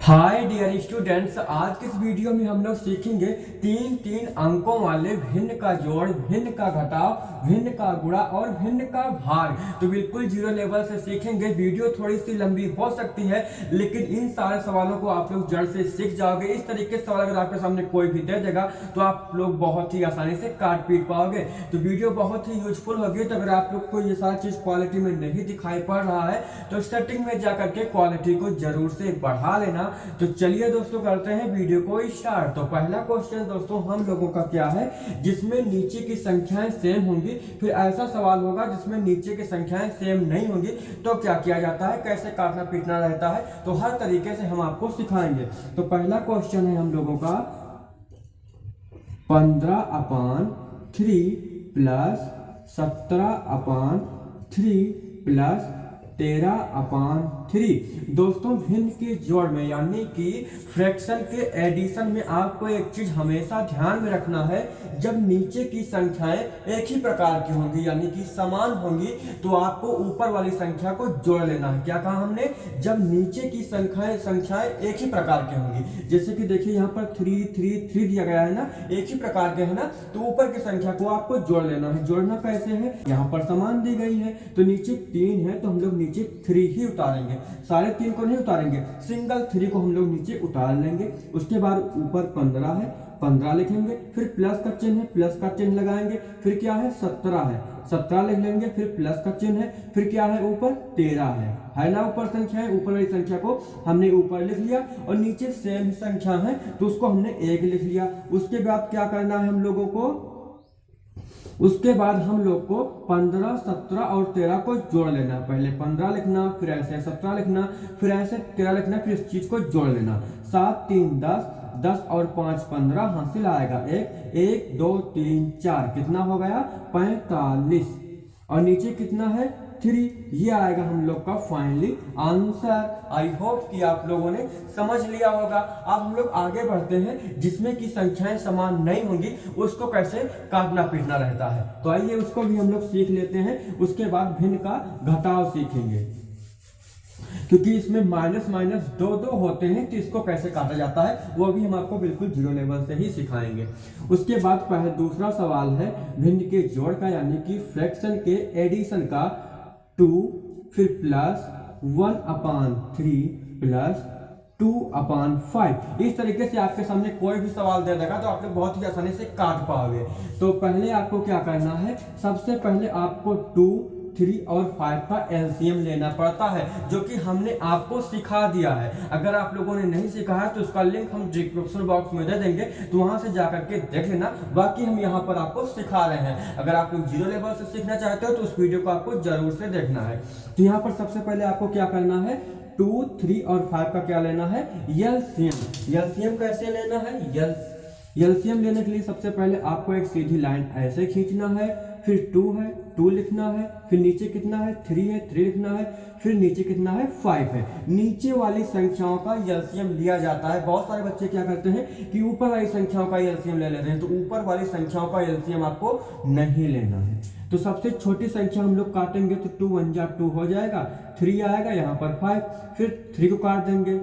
Hi dear students, आज के इस वीडियो में हम लोग सीखेंगे तीन तीन अंकों वाले भिन्न का जोड़, भिन्न का घटाव, भिन्न का गुणा और भिन्न का भाग। तो बिल्कुल जीरो लेवल से सीखेंगे। वीडियो थोड़ी सी लंबी हो सकती है, लेकिन इन सारे सवालों को आप लोग जड़ से सीख जाओगे। इस तरीके से सवाल अगर आपके सामने कोई भी दे देगा तो आप लोग बहुत ही आसानी से काट पीट पाओगे। तो वीडियो बहुत ही यूजफुल होगी। तो अगर आप लोग को ये सारी चीज क्वालिटी में नहीं दिखाई पड़ रहा है तो सेटिंग में जाकर के क्वालिटी को जरूर से बढ़ा लेना। तो चलिए दोस्तों, करते हैं वीडियो को स्टार्ट। तो पहला क्वेश्चन दोस्तों हम लोगों का क्या है, जिसमें नीचे की संख्याएं सेम होंगी। फिर ऐसा सवाल होगा जिसमें नीचे की संख्याएं सेम नहीं होंगी, तो क्या किया जाता है, कैसे काटना पीटना रहता है, तो हर तरीके से हम आपको सिखाएंगे। तो पहला क्वेश्चन है हम लोगों का 15/3 प्लस 17/3 प्लस 13/3। दोस्तों भिन्न के जोड़ में यानी कि फ्रैक्शन के एडिशन में आपको एक चीज हमेशा ध्यान में रखना है, जब नीचे की संख्याएं एक ही प्रकार की होंगी यानी कि समान होंगी तो आपको ऊपर वाली संख्या को जोड़ लेना है। क्या कहा हमने, जब नीचे की संख्याएं एक ही प्रकार की होंगी। जैसे कि देखिए यहाँ पर 3 3 3 दिया गया है ना, एक ही प्रकार के है ना, तो ऊपर की संख्या को आपको जोड़ लेना है। जोड़ना कैसे है, यहाँ पर समान दी गई है तो नीचे 3 है तो हम लोग नीचे 3 ही उतारेंगे, सारे 3 को नहीं उतारेंगे, सिंगल 3 को हम लोग नीचे उतार लेंगे। उसके बाद ऊपर 15 है, 15 लिखेंगे, फिर प्लस का चिन्ह है, प्लस का चिन्ह लगाएंगे, फिर क्या है 17 है, 17 लिख लेंगे, फिर प्लस का चिन्ह है, फिर क्या है ऊपर 13 है ना। ऊपर संख्या है, ऊपर वाली संख्या को हमने ऊपर लिख लिया और नीचे सेम संख्या है तो उसको हमने 1 लिख लिया। उसके बाद क्या करना है हम लोगों को, उसके बाद हम लोग को 15, 17 और 13 को जोड़ लेना। पहले 15 लिखना, फिर ऐसे 17 लिखना, फिर ऐसे 13 लिखना, फिर इस चीज को जोड़ लेना। 7 3 10, 10 और 5 15, हासिल आएगा 1 1 2 3 4, कितना हो गया 45। और नीचे कितना है 3, ये आएगा हम लोग का फाइनली आंसर। आई होप कि आप लोगों ने समझ लिया होगा। अब हम लोग आगे बढ़ते हैं, जिसमें की संख्याएं समान नहीं होंगी उसको कैसे काटना पीटना रहता है। तो आइए उसको भी हम लोग सीख लेते हैं। उसके बाद भिन्न का घटाव सीखेंगे, क्योंकि इसमें माइनस माइनस 2 2 होते हैं तो इसको कैसे काटा जाता है वो भी हम आपको बिल्कुल जीरो लेवल से ही सिखाएंगे। उसके बाद पहले दूसरा सवाल है भिन्न के जोड़ का यानी कि फ्रैक्शन के एडिशन का 2 फिर प्लस 1/3 प्लस 2/5। इस तरीके से आपके सामने कोई भी सवाल दे देगा तो आप लोग बहुत ही आसानी से काट पाओगे। तो पहले आपको क्या करना है, सबसे पहले आपको 2 3 और 5 का एलसीएम लेना पड़ता है, जो कि हमने आपको सिखा दिया है। अगर आप लोगों ने नहीं सीखा है तो उसका लिंक हम डिस्क्रिप्शन बॉक्स में दे देंगे, तो वहां से जाकर के देख लेना। बाकी हम यहाँ पर आपको सिखा रहे हैं। अगर आप लोग जीरो लेवल से सीखना चाहते हो तो उस वीडियो को आपको जरूर से देखना है। तो यहाँ पर सबसे पहले आपको क्या करना है, 2 3 और 5 का क्या लेना है, एलसीएम। एलसीएम कैसे लेना है, एलसीएम लेने के लिए सबसे पहले आपको एक सीधी लाइन ऐसे खींचना है, फिर 2 है 2 लिखना है, फिर नीचे कितना है 3 है 3 लिखना है, फिर नीचे कितना है 5 है। नीचे वाली संख्याओं का एलसीएम लिया जाता है। बहुत सारे बच्चे क्या करते हैं कि ऊपर वाली संख्याओं का एलसीएम ले लेते हैं, तो ऊपर वाली संख्याओं का एलसीएम आपको नहीं लेना है। तो सबसे छोटी संख्या हम लोग काटेंगे तो 2 1 जा 2 हो जाएगा, 3 आएगा, यहाँ पर 5, फिर 3 को काट देंगे,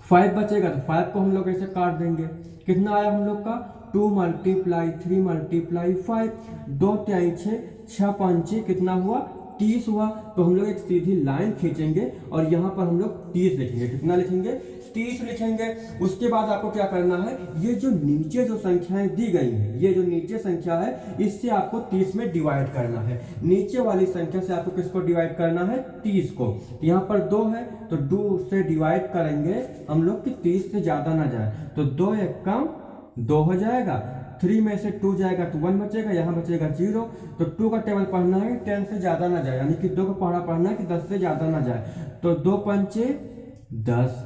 5 बचेगा तो 5 को हम लोग ऐसे काट देंगे। कितना आया हम लोग का 2 × 3 × 5, 2 3 6, 6 5 कितना हुआ 30 हुआ। तो हम लोग एक सीधी लाइन खींचेंगे और यहाँ पर हम लोग 30 लिखेंगे। कितना लिखेंगे 30 लिखेंगे। उसके बाद आपको क्या करना है, ये जो नीचे जो संख्याएं दी गई हैं, ये जो नीचे संख्या है इससे आपको 30 में डिवाइड करना है। नीचे वाली संख्या से आपको किसको डिवाइड करना है, 30 को। यहाँ पर 2 है तो 2 से डिवाइड करेंगे हम लोग कि 30 से ज्यादा ना जाए, तो 2 1 कम 2 हो जाएगा। 3 में से 2 जाएगा तो 1 बचेगा, यहाँ बचेगा 0। तो 2 का टेबल पढ़ना है 10 से ज्यादा ना जाए, यानी कि 2 का पढ़ना है कि 10 से ज्यादा ना जाए। तो 2 5 10,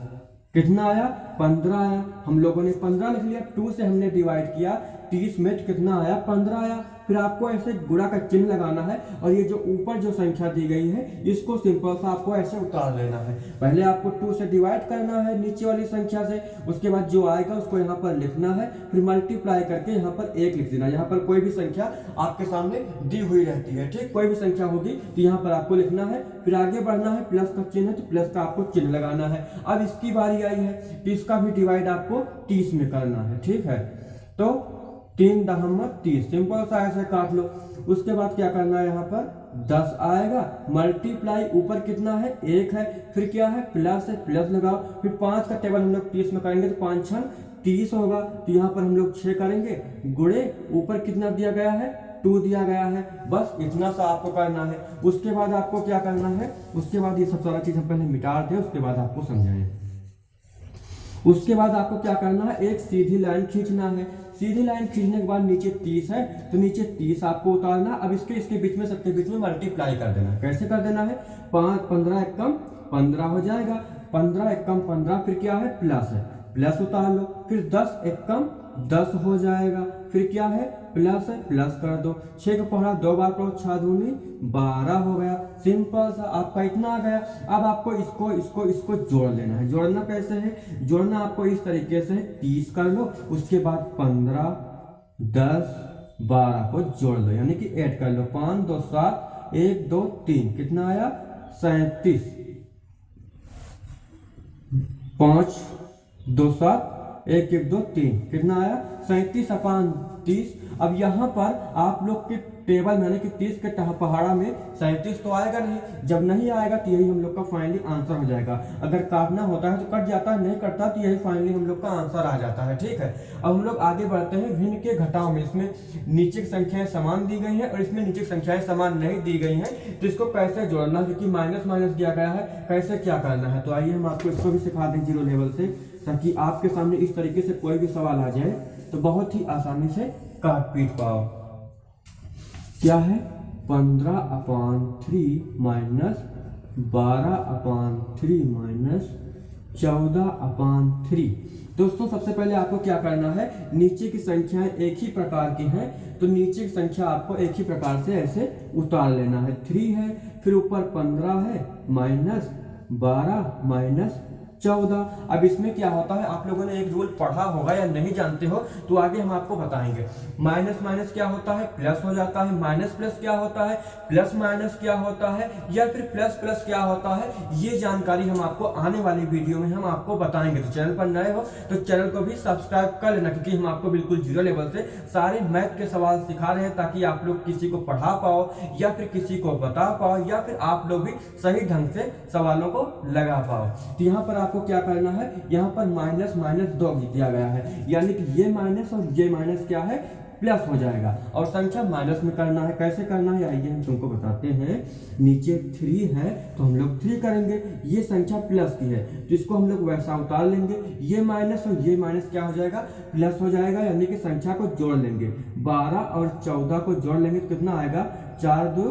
कितना आया 15 आया, हम लोगों ने 15 लिख लिया, 2 से हमने डिवाइड किया 30 में, तो कितना आया 15 आया। फिर आपको ऐसे गुणा का चिन्ह लगाना है और ये जो ऊपर जो संख्या दी गई है इसको सिंपल सा आपको ऐसे उतार लेना है। पहले आपको 2 से डिवाइड करना है नीचे वाली संख्या से, उसके बाद जो आएगा उसको यहाँ पर लिखना है, फिर मल्टीप्लाई करके यहाँ पर 1 लिख देना। यहाँ पर कोई भी संख्या आपके सामने दी हुई रहती है, ठीक, कोई भी संख्या होगी तो यहाँ पर आपको लिखना है। फिर आगे बढ़ना है, प्लस का चिन्ह है तो प्लस का आपको चिन्ह लगाना है। अब इसकी बारी आई है तो इसका भी डिवाइड आपको 30 में करना है, ठीक है। तो 3 दहम 30, सिंपल सा ऐसे काट लो। उसके बाद क्या करना है, यहाँ पर 10 आएगा, मल्टीप्लाई ऊपर कितना है 1 है, फिर क्या है प्लस है, प्लस लगाओ, फिर 5 का टेबल हम लोग 30 में करेंगे तो 5 6 30 होगा, तो यहाँ पर हम लोग 6 करेंगे, गुणे ऊपर कितना दिया गया है 2 दिया गया है, बस इतना सा आपको करना है। उसके बाद आपको क्या करना है, उसके बाद ये सब सारा चीज हम पहले मिटा दें, उसके बाद आपको समझाएं। उसके बाद आपको क्या करना है, एक सीधी लाइन खींचना है। सीधी लाइन खींचने के बाद नीचे 30 है तो नीचे 30 आपको उतारना। अब इसके बीच में, सबके बीच में मल्टीप्लाई कर देना। कैसे कर देना है, 15 एकम 15 हो जाएगा, 15 एकम 15, फिर क्या है प्लस है, प्लस उतार लो, फिर 10 एकम 10 हो जाएगा, फिर क्या है प्लस है, प्लस कर दो, 6 का पढ़ा 2 बार करो, 6 दूनी 12 हो गया। सिंपल सा आपका इतना आ गया। अब आपको इसको जोड़ लेना है। जोड़ना कैसे है, जोड़ना आपको इस तरीके से 30 कर लो, उसके बाद 15 10 12 को जोड़ लो, यानी कि ऐड कर लो, 5 2 7 1 2 3, कितना आया 37, 5 2 7 1 1 2 3, कितना आया 37/30। अब यहाँ पर आप लोग के टेबल में, यानी कि 30 के पहाड़ा में 37 तो आएगा नहीं, जब नहीं आएगा तो यही हम लोग का फाइनली आंसर हो जाएगा। अगर काटना होता है तो कट जाता है, नहीं कटता तो यही फाइनली हम लोग का आंसर आ जाता है, ठीक है। अब हम लोग आगे बढ़ते हैं भिन्न के घटाव में। इसमें नीचे की संख्याएं समान दी गई हैं और इसमें नीचे की संख्याएं समान नहीं दी गई हैं, तो इसको कैसे जोड़ना, क्योंकि माइनस माइनस दिया गया है, कैसे क्या करना है। तो आइए हम आपको इसको भी सिखा दें 0 लेवल से, ताकि आपके सामने इस तरीके से कोई भी सवाल आ जाए तो बहुत ही आसानी से काट पीट पाओ। क्या है 15/3 माइनस 12/3 माइनस 14/3। दोस्तों सबसे पहले आपको क्या करना है, नीचे की संख्याएं एक ही प्रकार की हैं तो नीचे की संख्या आपको एक ही प्रकार से ऐसे उतार लेना है। 3 है, फिर ऊपर 15 है, माइनस 12 माइनस 14। अब इसमें क्या होता है, आप लोगों ने एक रूल पढ़ा होगा या नहीं जानते हो तो आगे हम आपको बताएंगे। माइनस माइनस क्या होता है, प्लस हो जाता है, माइनस प्लस क्या होता है, प्लस माइनस क्या होता है, या फिर प्लस प्लस क्या होता है, ये जानकारी हम आपको आने वाली वीडियो में हम आपको बताएंगे। तो चैनल पर नए हो तो चैनल को भी सब्सक्राइब कर लेना, क्योंकि हम आपको बिल्कुल 0 लेवल से सारे मैथ के सवाल सिखा रहे हैं, ताकि आप लोग किसी को पढ़ा पाओ या फिर किसी को बता पाओ या फिर आप लोग भी सही ढंग से सवालों को लगा पाओ। तो यहाँ पर आपको क्या करना है, यहाँ पर माइनस माइनस 2 दिया गया है, यानी कि ये माइनस और ये माइनस क्या है प्लस हो जाएगा, और संख्या माइनस में करना है। कैसे करना है आइए हम तुमको बताते हैं। नीचे 3 है तो हम लोग 3 करेंगे, ये संख्या प्लस की है तो इसको हम लोग वैसा उतार लेंगे, ये माइनस और ये माइनस क्या हो जाएगा प्लस हो जाएगा, यानी कि संख्या को जोड़ लेंगे। 12 और 14 को जोड़ लेंगे तो कितना आएगा 4 2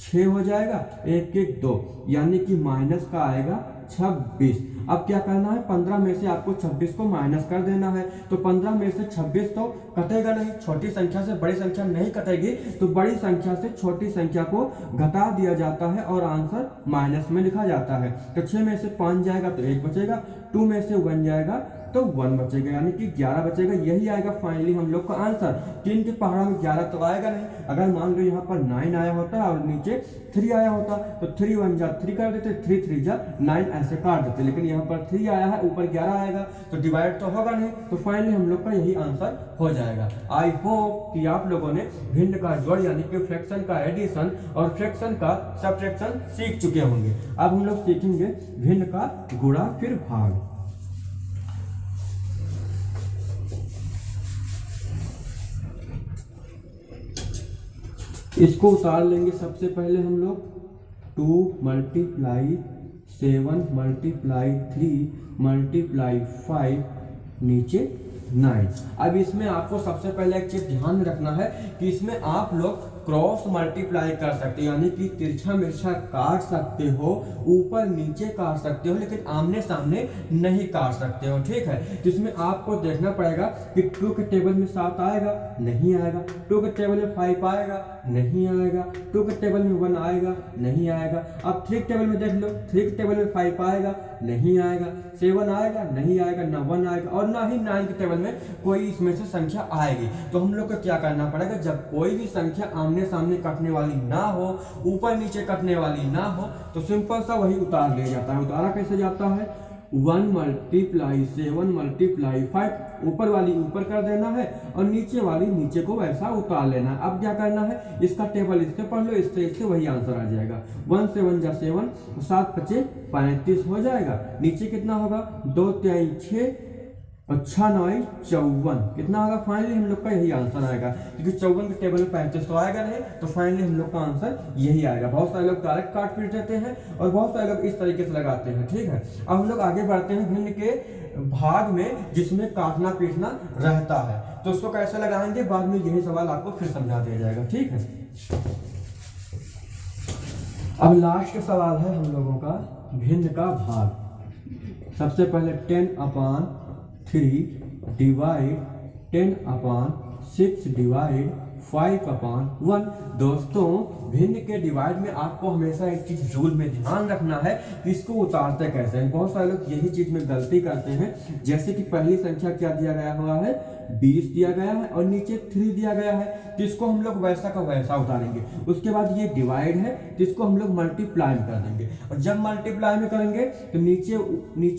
6 हो जाएगा, 1 1 2, यानी कि माइनस का आएगा 26। अब क्या करना है, 15 में से आपको 26 को माइनस कर देना है। तो 15 में से 26 तो कटेगा नहीं, छोटी संख्या से बड़ी संख्या नहीं कटेगी, तो बड़ी संख्या से छोटी संख्या को घटा दिया जाता है और आंसर माइनस में लिखा जाता है। तो 6 में से 5 जाएगा तो 1 बचेगा, 2 में से 1 जाएगा तो 1 बचेगा, यानी कि 11 बचेगा। यही आएगा फाइनली हम लोग का आंसर। 3 के पहाड़ा में 11 तो आएगा नहीं। अगर मान लो यहाँ पर 9 आया होता और नीचे 3 आया होता तो 3 1 जा 3 कर देते, 3 3 जा 9 ऐसे काट देते, लेकिन यहाँ पर 3 आया है, ऊपर 11 आएगा तो डिवाइड तो होगा नहीं, तो फाइनली हम लोग का यही आंसर हो जाएगा। आई होप कि आप लोगों ने भिन्न का जोड़ यानी कि फ्रैक्शन का एडिशन और फ्रैक्शन का सब्ट्रैक्शन सीख चुके होंगे। अब हम लोग सीखेंगे भिन्न का गुणा फिर भाग। इसको उतार लेंगे सबसे पहले हम लोग। 2 × 7 × 3 × 5 नीचे 9। अब इसमें आपको सबसे पहले एक चीज ध्यान में रखना है कि इसमें आप लोग क्रॉस मल्टीप्लाई कर सकते हो, यानी कि तिरछा मिर्छा काट सकते हो, ऊपर नीचे काट सकते हो, लेकिन आमने सामने नहीं काट सकते हो। ठीक है, तो इसमें आपको देखना पड़ेगा कि 2 के टेबल में 7 आएगा, नहीं आएगा। 2 के टेबल में 5 आएगा, नहीं आएगा। 2 के टेबल में 1 आएगा, नहीं आएगा। अब 3 के टेबल में देख लो, 3 के टेबल में 5 आएगा, नहीं आएगा। 7 आएगा, नहीं आएगा, ना 1 आएगा, और ना ही 9 के टेबल में कोई इसमें से संख्या आएगी। तो हम लोग को क्या करना पड़ेगा, जब कोई भी संख्या आमने सामने कटने वाली ना हो, ऊपर नीचे कटने वाली ना हो, तो सिंपल सा वही उतार लिया जाता है। उतारा कैसे जाता है, 1 × 7 × 5, ऊपर वाली ऊपर कर देना है और नीचे वाली नीचे को वैसा उतार लेना है। अब क्या करना है, इसका टेबल इससे पढ़ लो, इससे वही आंसर आ जाएगा। 1 से 1 जा 7, 7 × 5 = 35 हो जाएगा। नीचे कितना होगा, 2 × 3 = 6 और 6 × 9 = 54, कितना होगा, फाइनली हम लोग का यही आंसर आएगा। क्योंकि 54 के टेबल में 35 तो आएगा नहीं, तो फाइनली हम लोग का आंसर यही आएगा। बहुत सारे लोग डायरेक्ट काट पीट देते हैं और बहुत सारे लोग इस तरीके से लगाते हैं। ठीक है, अब हम लोग आगे बढ़ते हैं भिन्न के भाग में जिसमें काटना पीटना रहता है, तो उसको कैसे लगाएंगे बाद में यही सवाल आपको फिर समझा दिया जाएगा। ठीक है, अब लास्ट सवाल है हम लोगों का भिन्न का भाग। सबसे पहले 10/3 डिवाइड 10/6 डिवाइड 5/1। दोस्तों भिन्न के डिवाइड में आपको हमेशा एक चीज रूल में ध्यान रखना है कि इसको उतारते कैसे हैं। बहुत सारे लोग यही चीज में गलती करते हैं, जैसे कि पहली संख्या क्या दिया गया हुआ है, 20 दिया गया है और नीचे 3 दिया गया है, तो इसको हम लोग वैसा का वैसा उतारेंगे। उसके बाद ये डिवाइड है, तो इसको हम लोग मल्टीप्लाई में कर देंगे, और जब मल्टीप्लाई में करेंगे तो नीचे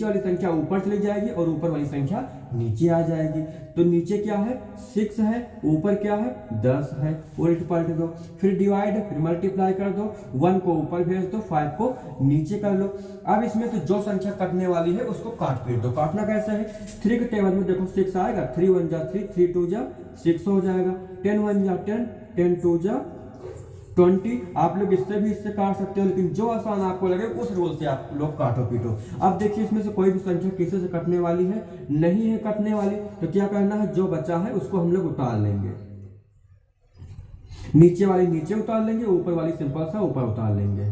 वाली संख्या ऊपर चली जाएगी और ऊपर वाली संख्या नीचे आ जाएगी। तो नीचे क्या है, 6 है, ऊपर क्या है, 10 है, उल्ट पलट दो। फिर डिवाइड है, फिर मल्टीप्लाई कर दो, 1 को ऊपर भेज दो, 5 को नीचे कर लो। अब इसमें से जो संख्या कटने वाली है उसको काट पीट दो। काटना कैसे है, 3 के टेबल में देखो 6 आएगा, 3 × 1 = 3, 3 × 2 = 6 हो जाएगा। 10 × 1 = 10, 10 × 2 = 20। आप लोग इससे भी इससे काट सकते हो, लेकिन जो आसान आपको लगे उस रूल से आप लोग काटो पीटो। अब देखिए इसमें से कोई भी संख्या किसी से कटने वाली है, नहीं है कटने वाली, तो क्या करना है, जो बचा है उसको हम लोग उतार लेंगे। नीचे वाली नीचे उतार लेंगे, ऊपर वाली सिंपल सा ऊपर उतार लेंगे।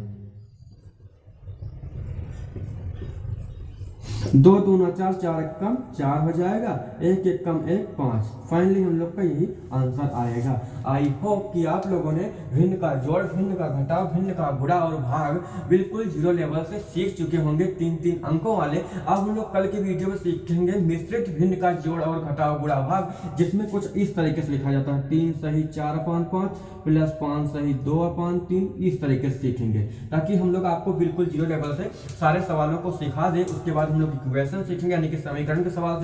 2 × 2 = 4, 4 × 1 = 4 हो जाएगा, 1 × 1 = 1, 5। फाइनली हम लोग का यही आंसर आएगा। आई होप कि आप लोगों ने भिन्न का जोड़, भिन्न का घटाव, भिन्न का गुणा और भाग बिल्कुल 0 लेवल से सीख चुके होंगे, 3-3 अंकों वाले। अब हम लोग कल के वीडियो में सीखेंगे मिश्रित भिन्न का जोड़ और घटाव गुणा भाग, जिसमें कुछ इस तरीके से लिखा जाता है, 3 सही 4/5 प्लस 5 सही 2/3, इस तरीके से सीखेंगे, ताकि हम लोग आपको बिल्कुल 0 लेवल से सारे सवालों को सिखा दें। उसके बाद हम लोग इक्वेशन सीखेंगे, यानी कि समीकरण के सवाल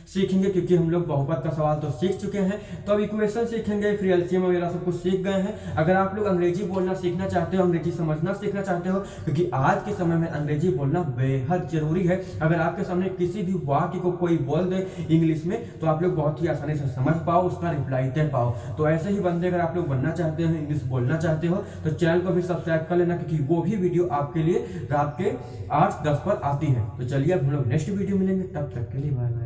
सीखेंगे, क्योंकि हम लोग बहुपद का सवाल तो सीख चुके हैं, तो अब इक्वेशन सीखेंगे, फिर एलसीएम वगैरह सब कुछ सीख गए हैं। अगर आप लोग अंग्रेजी बोलना सीखना चाहते हो, अंग्रेजी समझना सीखना चाहते हो, क्योंकि आज के समय में अंग्रेजी बोलना बेहद जरूरी है। अगर आपके सामने किसी भी वाक्य को कोई बोल दे इंग्लिश में, तो आप लोग बहुत ही आसानी से समझ पाओ, उसका रिप्लाई दे पाओ। तो ऐसे ही बंदे अगर आप लोग बनना चाहते हो, इंग्लिश बोलना चाहते हो, तो चैनल को भी सब्सक्राइब कर लेना, क्योंकि वो भी वीडियो आपके लिए रात के 8-10 पर आती है। तो चलिए अब हम लोग नेक्स्ट वीडियो मिलेंगे, तब तक के लिए बाय बाय।